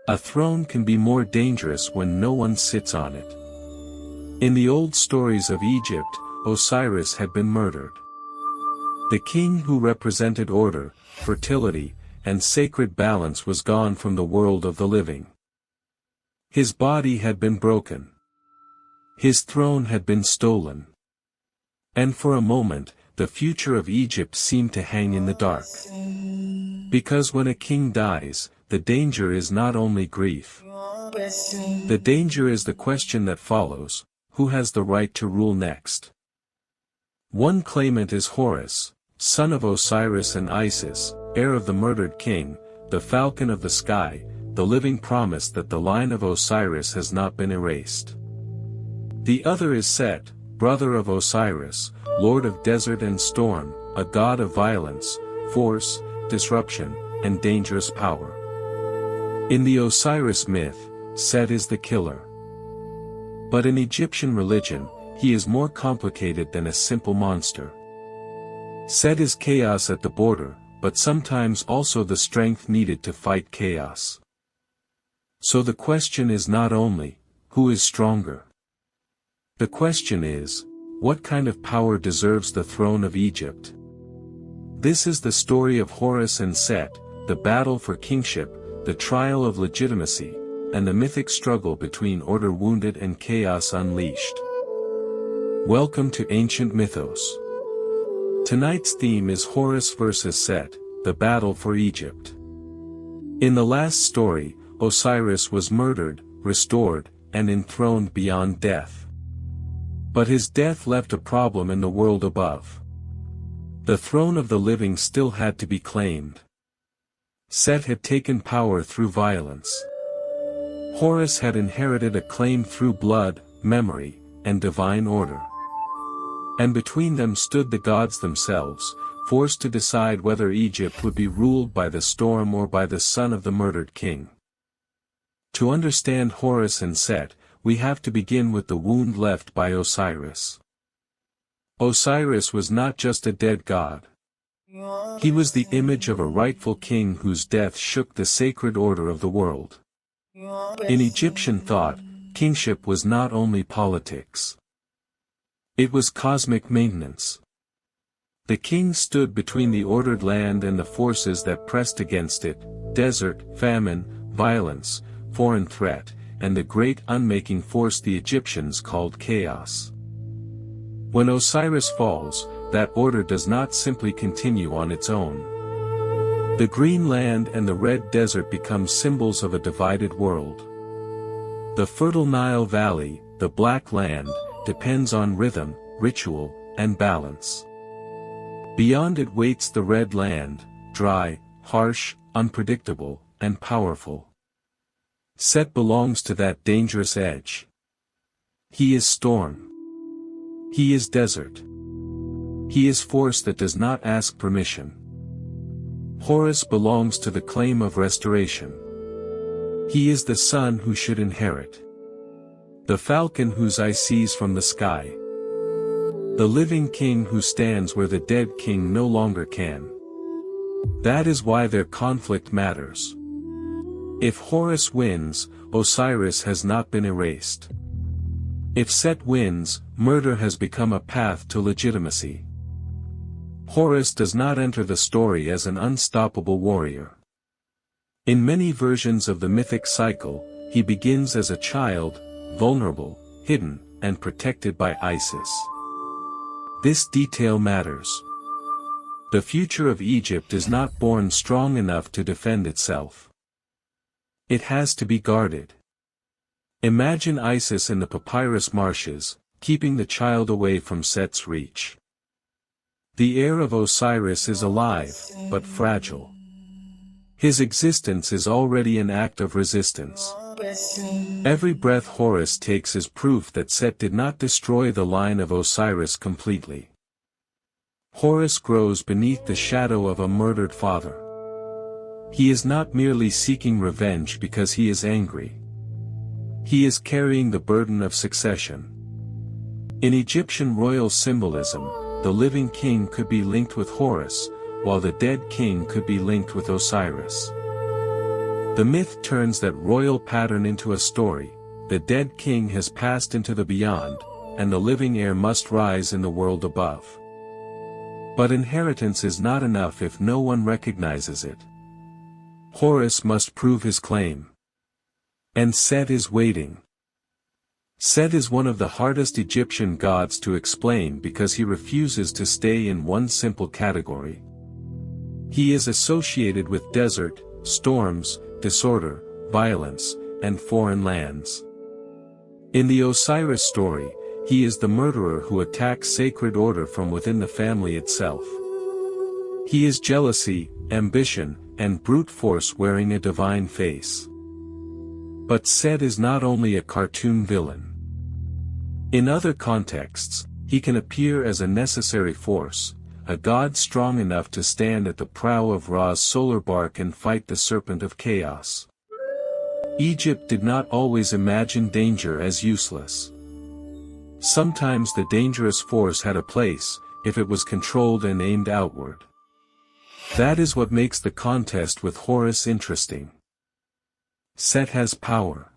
A throne can be more dangerous when no one sits on it. In the old stories of Egypt, Osiris had been murdered. The king who represented order, fertility, and sacred balance was gone from the world of the living. His body had been broken. His throne had been stolen. And for a moment, the future of Egypt seemed to hang in the dark. Because when a king dies, the danger is not only grief. The danger is the question that follows: who has the right to rule next? One claimant is Horus, son of Osiris and Isis, heir of the murdered king, the falcon of the sky, the living promise that the line of Osiris has not been erased. The other is Set, brother of Osiris, lord of desert and storm, a god of violence, force, disruption, and dangerous power. In the Osiris myth, Set is the killer. But in Egyptian religion, he is more complicated than a simple monster. Set is chaos at the border, but sometimes also the strength needed to fight chaos. So the question is not only, who is stronger? The question is, what kind of power deserves the throne of Egypt? This is the story of Horus and Set, the battle for kingship, the trial of legitimacy, and the mythic struggle between order wounded and chaos unleashed. Welcome to Ancient Mythos. Tonight's theme is Horus versus Set, the battle for Egypt. In the last story, Osiris was murdered, restored, and enthroned beyond death. But his death left a problem in the world above. The throne of the living still had to be claimed. Set had taken power through violence. Horus had inherited a claim through blood, memory, and divine order. And between them stood the gods themselves, forced to decide whether Egypt would be ruled by the storm or by the son of the murdered king. To understand Horus and Set, we have to begin with the wound left by Osiris. Osiris was not just a dead god. He was the image of a rightful king whose death shook the sacred order of the world. In Egyptian thought, kingship was not only politics. It was cosmic maintenance. The king stood between the ordered land and the forces that pressed against it: desert, famine, violence, foreign threat, and the great unmaking force the Egyptians called chaos. When Osiris falls, that order does not simply continue on its own. The green land and the red desert become symbols of a divided world. The fertile Nile Valley, the black land, depends on rhythm, ritual, and balance. Beyond it waits the red land, dry, harsh, unpredictable, and powerful. Set belongs to that dangerous edge. He is storm. He is desert. He is force that does not ask permission. Horus belongs to the claim of restoration. He is the son who should inherit. The falcon whose eye sees from the sky. The living king who stands where the dead king no longer can. That is why their conflict matters. If Horus wins, Osiris has not been erased. If Set wins, murder has become a path to legitimacy. Horus does not enter the story as an unstoppable warrior. In many versions of the mythic cycle, he begins as a child, vulnerable, hidden, and protected by Isis. This detail matters. The future of Egypt is not born strong enough to defend itself. It has to be guarded. Imagine Isis in the papyrus marshes, keeping the child away from Set's reach. The heir of Osiris is alive, but fragile. His existence is already an act of resistance. Every breath Horus takes is proof that Set did not destroy the line of Osiris completely. Horus grows beneath the shadow of a murdered father. He is not merely seeking revenge because he is angry. He is carrying the burden of succession. In Egyptian royal symbolism, the living king could be linked with Horus, while the dead king could be linked with Osiris. The myth turns that royal pattern into a story: the dead king has passed into the beyond, and the living heir must rise in the world above. But inheritance is not enough if no one recognizes it. Horus must prove his claim. And Set is waiting. Set is one of the hardest Egyptian gods to explain because he refuses to stay in one simple category. He is associated with desert, storms, disorder, violence, and foreign lands. In the Osiris story, he is the murderer who attacks sacred order from within the family itself. He is jealousy, ambition, and brute force wearing a divine face. But Set is not only a cartoon villain. In other contexts, he can appear as a necessary force, a god strong enough to stand at the prow of Ra's solar bark and fight the serpent of chaos. Egypt did not always imagine danger as useless. Sometimes the dangerous force had a place, if it was controlled and aimed outward. That is what makes the contest with Horus interesting. Set has power.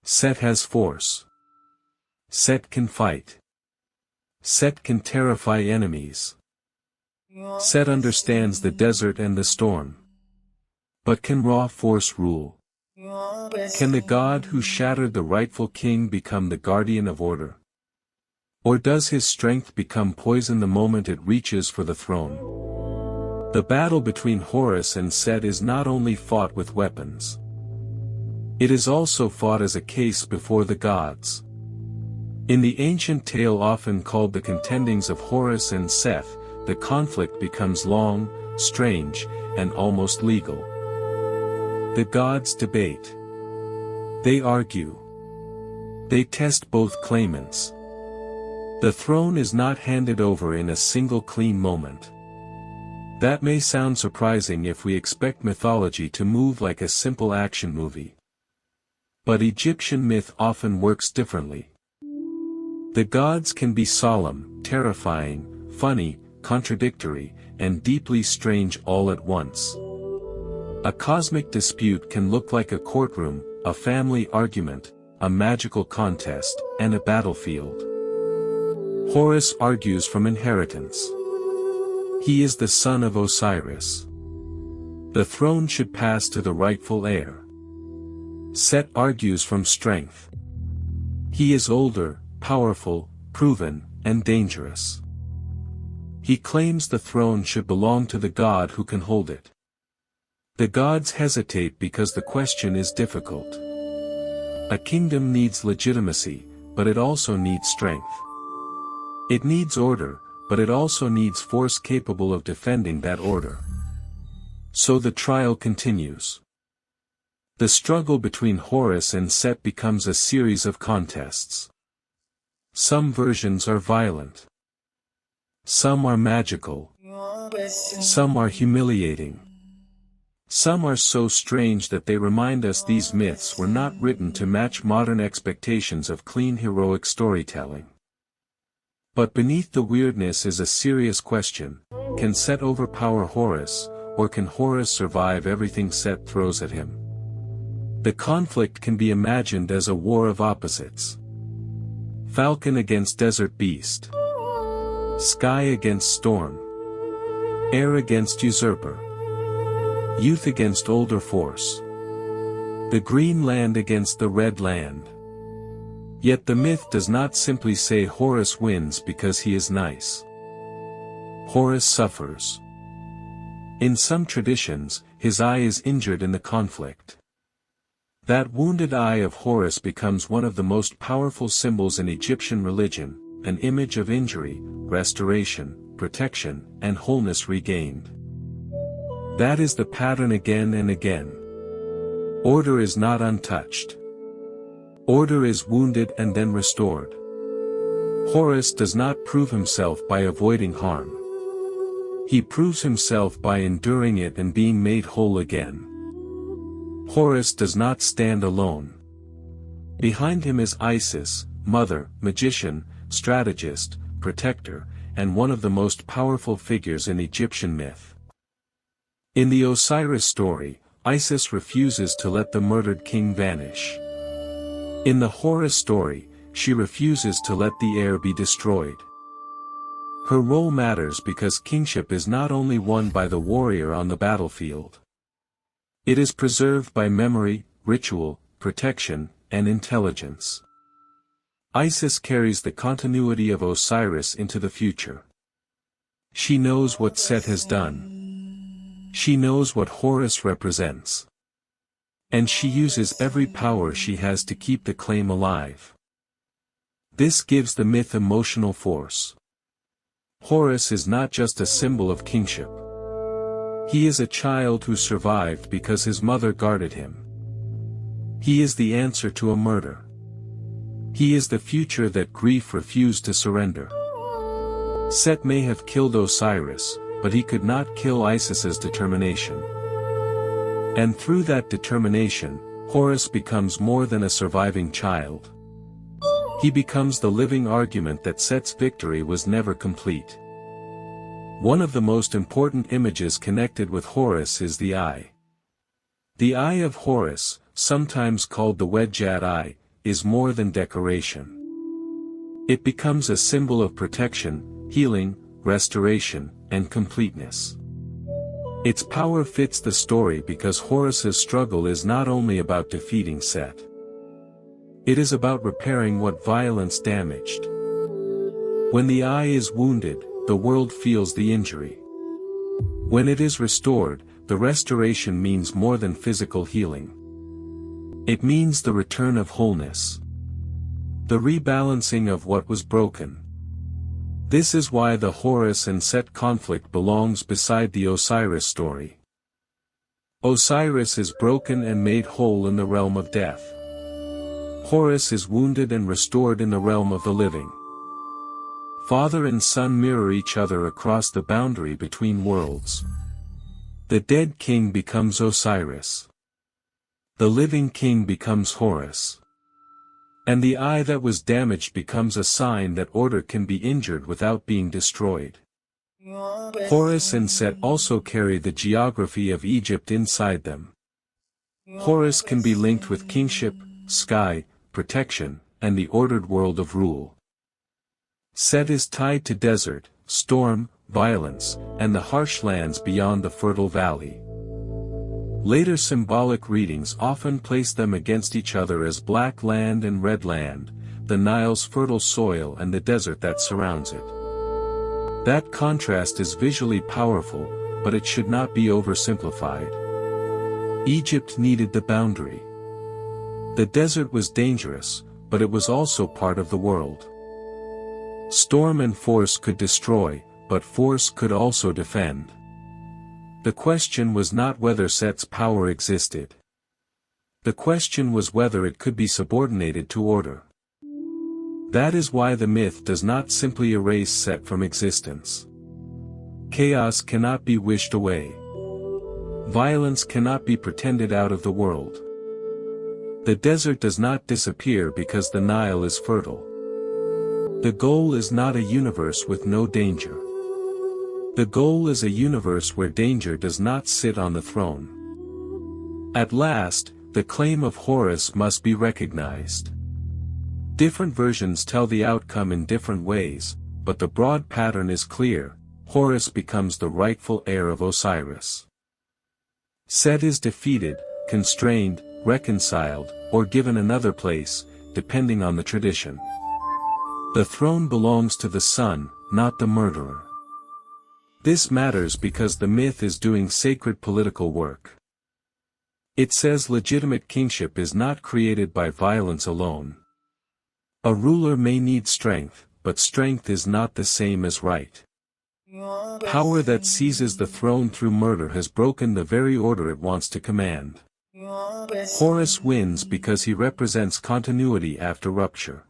Set has force. Set can fight. Set can terrify enemies. Set understands the desert and the storm. But can raw force rule? Can the god who shattered the rightful king become the guardian of order? Or does his strength become poison the moment it reaches for the throne? The battle between Horus and Set is not only fought with weapons. It is also fought as a case before the gods. In the ancient tale often called the contendings of Horus and Set, the conflict becomes long, strange, and almost legal. The gods debate. They argue. They test both claimants. The throne is not handed over in a single clean moment. That may sound surprising if we expect mythology to move like a simple action movie. But Egyptian myth often works differently. The gods can be solemn, terrifying, funny, contradictory, and deeply strange all at once. A cosmic dispute can look like a courtroom, a family argument, a magical contest, and a battlefield. Horus argues from inheritance. He is the son of Osiris. The throne should pass to the rightful heir. Set argues from strength. He is older, powerful, proven, and dangerous. He claims the throne should belong to the god who can hold it. The gods hesitate because the question is difficult. A kingdom needs legitimacy, but it also needs strength. It needs order, but it also needs force capable of defending that order. So the trial continues. The struggle between Horus and Set becomes a series of contests. Some versions are violent. Some are magical. Some are humiliating. Some are so strange that they remind us these myths were not written to match modern expectations of clean heroic storytelling. But beneath the weirdness is a serious question: can Set overpower Horus, or can Horus survive everything Set throws at him? The conflict can be imagined as a war of opposites. Falcon against desert beast. Sky against storm. Heir against usurper. Youth against older force. The green land against the red land. Yet the myth does not simply say Horus wins because he is nice. Horus suffers. In some traditions, his eye is injured in the conflict. That wounded eye of Horus becomes one of the most powerful symbols in Egyptian religion, an image of injury, restoration, protection, and wholeness regained. That is the pattern again and again. Order is not untouched. Order is wounded and then restored. Horus does not prove himself by avoiding harm. He proves himself by enduring it and being made whole again. Horus does not stand alone. Behind him is Isis, mother, magician, strategist, protector, and one of the most powerful figures in Egyptian myth. In the Osiris story, Isis refuses to let the murdered king vanish. In the Horus story, she refuses to let the heir be destroyed. Her role matters because kingship is not only won by the warrior on the battlefield. It is preserved by memory, ritual, protection, and intelligence. Isis carries the continuity of Osiris into the future. She knows what Set has done. She knows what Horus represents. And she uses every power she has to keep the claim alive. This gives the myth emotional force. Horus is not just a symbol of kingship. He is a child who survived because his mother guarded him. He is the answer to a murder. He is the future that grief refused to surrender. Set may have killed Osiris, but he could not kill Isis's determination. And through that determination, Horus becomes more than a surviving child. He becomes the living argument that Set's victory was never complete. One of the most important images connected with Horus is the eye. The Eye of Horus, sometimes called the Wedjat eye, is more than decoration. It becomes a symbol of protection, healing, restoration, and completeness. Its power fits the story because Horus's struggle is not only about defeating Set. It is about repairing what violence damaged. When the eye is wounded, the world feels the injury. When it is restored, the restoration means more than physical healing. It means the return of wholeness. The rebalancing of what was broken. This is why the Horus and Set conflict belongs beside the Osiris story. Osiris is broken and made whole in the realm of death. Horus is wounded and restored in the realm of the living. Father and son mirror each other across the boundary between worlds. The dead king becomes Osiris. The living king becomes Horus. And the eye that was damaged becomes a sign that order can be injured without being destroyed. Horus and Set also carry the geography of Egypt inside them. Horus can be linked with kingship, sky, protection, and the ordered world of rule. Set is tied to desert, storm, violence, and the harsh lands beyond the fertile valley. Later symbolic readings often place them against each other as black land and red land, the Nile's fertile soil and the desert that surrounds it. That contrast is visually powerful, but it should not be oversimplified. Egypt needed the boundary. The desert was dangerous, but it was also part of the world. Storm and force could destroy, but force could also defend. The question was not whether Set's power existed. The question was whether it could be subordinated to order. That is why the myth does not simply erase Set from existence. Chaos cannot be wished away. Violence cannot be pretended out of the world. The desert does not disappear because the Nile is fertile. The goal is not a universe with no danger. The goal is a universe where danger does not sit on the throne. At last, the claim of Horus must be recognized. Different versions tell the outcome in different ways, but the broad pattern is clear: Horus becomes the rightful heir of Osiris. Set is defeated, constrained, reconciled, or given another place, depending on the tradition. The throne belongs to the son, not the murderer. This matters because the myth is doing sacred political work. It says legitimate kingship is not created by violence alone. A ruler may need strength, but strength is not the same as right. Power that seizes the throne through murder has broken the very order it wants to command. Horus wins because he represents continuity after rupture.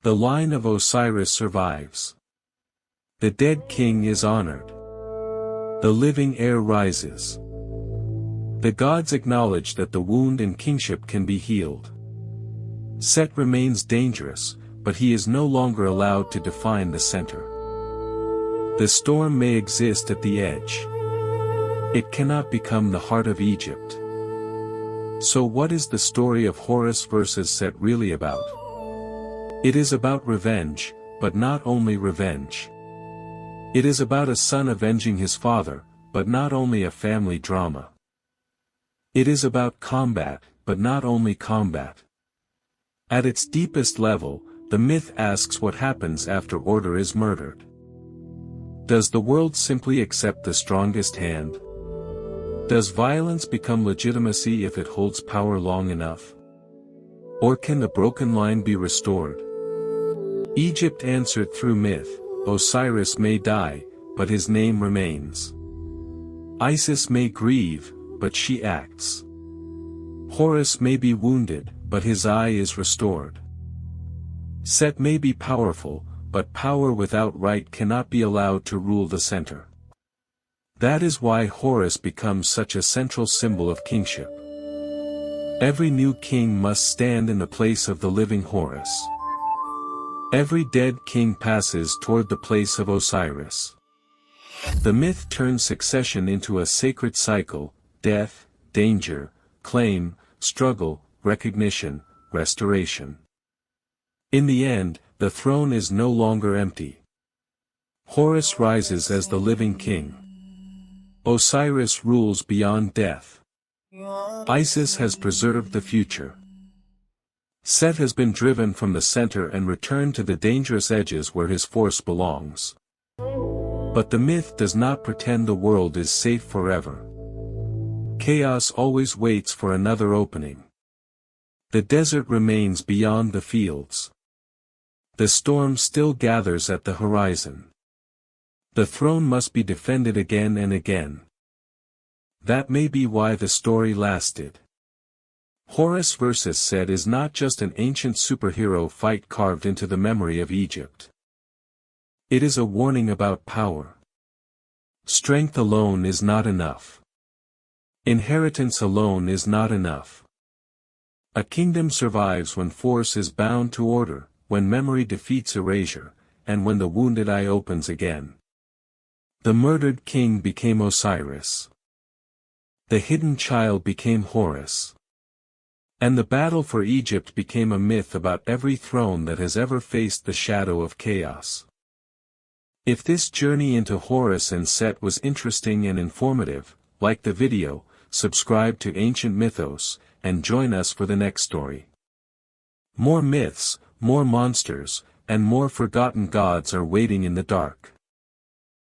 The line of Osiris survives. The dead king is honored. The living heir rises. The gods acknowledge that the wound in kingship can be healed. Set remains dangerous, but he is no longer allowed to define the center. The storm may exist at the edge. It cannot become the heart of Egypt. So what is the story of Horus versus Set really about? It is about revenge, but not only revenge. It is about a son avenging his father, but not only a family drama. It is about combat, but not only combat. At its deepest level, the myth asks what happens after order is murdered. Does the world simply accept the strongest hand? Does violence become legitimacy if it holds power long enough? Or can the broken line be restored? Egypt answered through myth. Osiris may die, but his name remains. Isis may grieve, but she acts. Horus may be wounded, but his eye is restored. Set may be powerful, but power without right cannot be allowed to rule the center. That is why Horus becomes such a central symbol of kingship. Every new king must stand in the place of the living Horus. Every dead king passes toward the place of Osiris. The myth turns succession into a sacred cycle: death, danger, claim, struggle, recognition, restoration. In the end, the throne is no longer empty. Horus rises as the living king. Osiris rules beyond death. Isis has preserved the future. Set has been driven from the center and returned to the dangerous edges where his force belongs. But the myth does not pretend the world is safe forever. Chaos always waits for another opening. The desert remains beyond the fields. The storm still gathers at the horizon. The throne must be defended again and again. That may be why the story lasted. Horus versus Set is not just an ancient superhero fight carved into the memory of Egypt. It is a warning about power. Strength alone is not enough. Inheritance alone is not enough. A kingdom survives when force is bound to order, when memory defeats erasure, and when the wounded eye opens again. The murdered king became Osiris. The hidden child became Horus. And the battle for Egypt became a myth about every throne that has ever faced the shadow of chaos. If this journey into Horus and Set was interesting and informative, like the video, subscribe to Ancient Mythos, and join us for the next story. More myths, more monsters, and more forgotten gods are waiting in the dark.